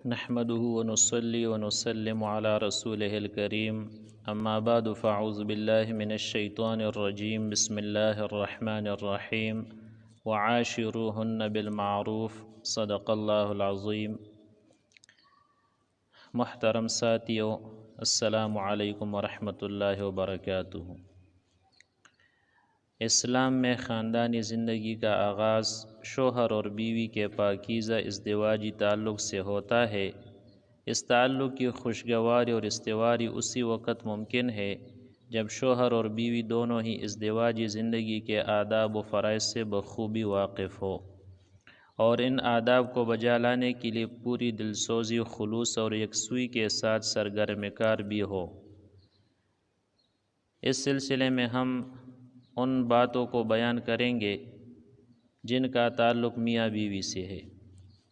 نحمده ونصلي ونسلم على رسوله الكريم اما بعد فاعوذ بالله من الشيطان الرجيم بسم الله الرحمن الرحيم وعاشروهن بالمعروف صدق الله العظيم۔ محترم ساتھیو، السلام علیکم ورحمۃ اللہ وبرکاتہ۔ اسلام میں خاندانی زندگی کا آغاز شوہر اور بیوی کے پاکیزہ ازدواجی تعلق سے ہوتا ہے۔ اس تعلق کی خوشگواری اور استواری اسی وقت ممکن ہے جب شوہر اور بیوی دونوں ہی ازدواجی زندگی کے آداب و فرائض سے بخوبی واقف ہو اور ان آداب کو بجا لانے کے لیے پوری دلسوزی، خلوص اور یکسوئی کے ساتھ سرگرم کار بھی ہو۔ اس سلسلے میں ہم ان باتوں کو بیان کریں گے جن کا تعلق میاں بیوی سے ہے۔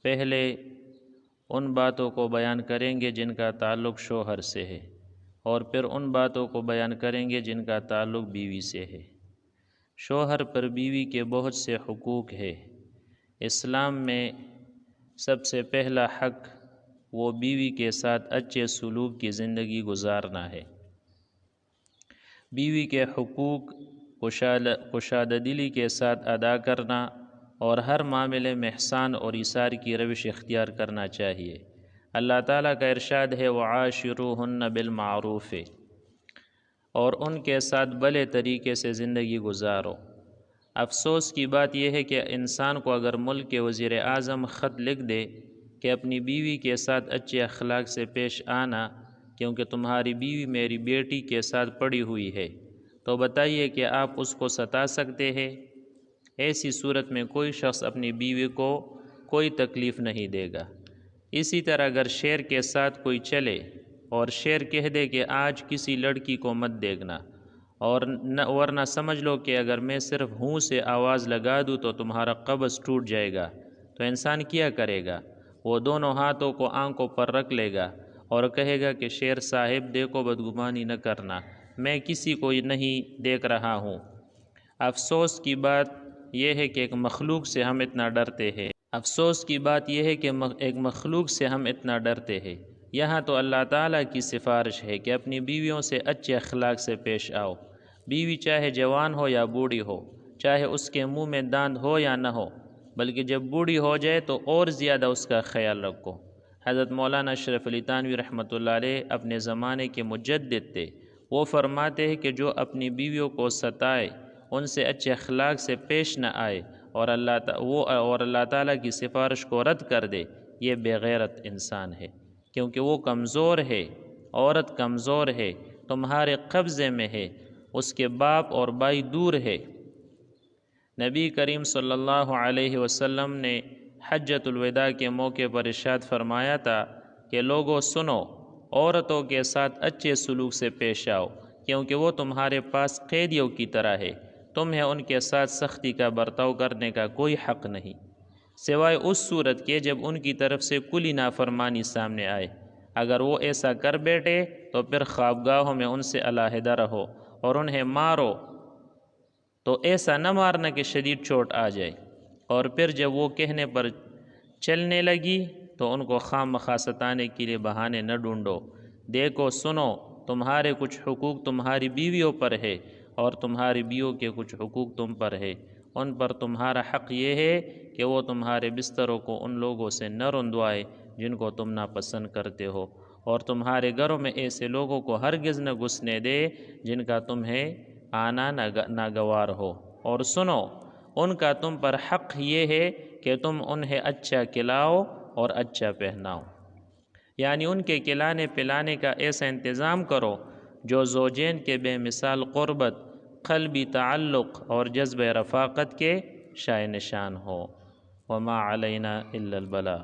پہلے ان باتوں کو بیان کریں گے جن کا تعلق شوہر سے ہے، اور پھر ان باتوں کو بیان کریں گے جن کا تعلق بیوی سے ہے۔ شوہر پر بیوی کے بہت سے حقوق ہے۔ اسلام میں سب سے پہلا حق وہ بیوی کے ساتھ اچھے سلوک کی زندگی گزارنا ہے۔ بیوی کے حقوق کشادہ دلی کے ساتھ ادا کرنا اور ہر معاملے میں احسان اور ایثار کی روش اختیار کرنا چاہیے۔ اللہ تعالیٰ کا ارشاد ہے وَعَاشِرُوهُنَّ بِالْمَعْرُوفِ، اور ان کے ساتھ بھلے طریقے سے زندگی گزارو۔ افسوس کی بات یہ ہے کہ انسان کو اگر ملک کے وزیر اعظم خط لکھ دے کہ اپنی بیوی کے ساتھ اچھے اخلاق سے پیش آنا کیونکہ تمہاری بیوی میری بیٹی کے ساتھ پڑی ہوئی ہے، تو بتائیے کہ آپ اس کو ستا سکتے ہیں؟ ایسی صورت میں کوئی شخص اپنی بیوی کو کوئی تکلیف نہیں دے گا۔ اسی طرح اگر شیر کے ساتھ کوئی چلے اور شیر کہہ دے کہ آج کسی لڑکی کو مت دیکھنا، اور ورنہ سمجھ لو کہ اگر میں صرف ہوں سے آواز لگا دوں تو تمہارا قبض ٹوٹ جائے گا، تو انسان کیا کرے گا؟ وہ دونوں ہاتھوں کو آنکھوں پر رکھ لے گا اور کہے گا کہ شیر صاحب دیکھو، بدگمانی نہ کرنا، میں کسی کو نہیں دیکھ رہا ہوں۔ افسوس کی بات یہ ہے کہ ایک مخلوق سے ہم اتنا ڈرتے ہیں۔ ایک مخلوق سے ہم اتنا ڈرتے ہیں۔ یہاں تو اللہ تعالیٰ کی سفارش ہے کہ اپنی بیویوں سے اچھے اخلاق سے پیش آؤ۔ بیوی چاہے جوان ہو یا بوڑھی ہو، چاہے اس کے منہ میں داند ہو یا نہ ہو، بلکہ جب بوڑھی ہو جائے تو اور زیادہ اس کا خیال رکھو۔ حضرت مولانا اشرف علی تھانوی رحمۃ اللہ علیہ اپنے زمانے کے مجدد تھے۔ وہ فرماتے ہیں کہ جو اپنی بیویوں کو ستائے، ان سے اچھے اخلاق سے پیش نہ آئے اور اللہ تعالیٰ کی سفارش کو رد کر دے، یہ بے غیرت انسان ہے، کیونکہ وہ کمزور ہے، عورت کمزور ہے، تمہارے قبضے میں ہے، اس کے باپ اور بھائی دور ہے۔ نبی کریم صلی اللہ علیہ وسلم نے حجۃ الوداع کے موقع پر ارشاد فرمایا تھا کہ لوگوں سنو، عورتوں کے ساتھ اچھے سلوک سے پیش آؤ، کیونکہ وہ تمہارے پاس قیدیوں کی طرح ہے، تمہیں ان کے ساتھ سختی کا برتاؤ کرنے کا کوئی حق نہیں، سوائے اس صورت کے جب ان کی طرف سے کلی نافرمانی سامنے آئے۔ اگر وہ ایسا کر بیٹھے تو پھر خوابگاہوں میں ان سے علیحدہ رہو اور انہیں مارو، تو ایسا نہ مارنا کہ شدید چوٹ آ جائے، اور پھر جب وہ کہنے پر چلنے لگی تو ان کو خواہ مخواہ ستانے کے لیے بہانے نہ ڈھونڈو۔ دیکھو سنو، تمہارے کچھ حقوق تمہاری بیویوں پر ہے اور تمہاری بیویوں کے کچھ حقوق تم پر ہے۔ ان پر تمہارا حق یہ ہے کہ وہ تمہارے بستروں کو ان لوگوں سے نہ رندوائے جن کو تم ناپسند کرتے ہو، اور تمہارے گھروں میں ایسے لوگوں کو ہرگز نہ گھسنے دے جن کا تمہیں آنا ناگوار ہو۔ اور سنو، ان کا تم پر حق یہ ہے کہ تم انہیں اچھا کھلاؤ اور اچھا پہناؤ، یعنی ان کے کھلانے پلانے کا ایسا انتظام کرو جو زوجین کے بے مثال قربت، قلبی تعلق اور جذبہ رفاقت کے شائع نشان ہو۔ وما علینا الا البلاغ۔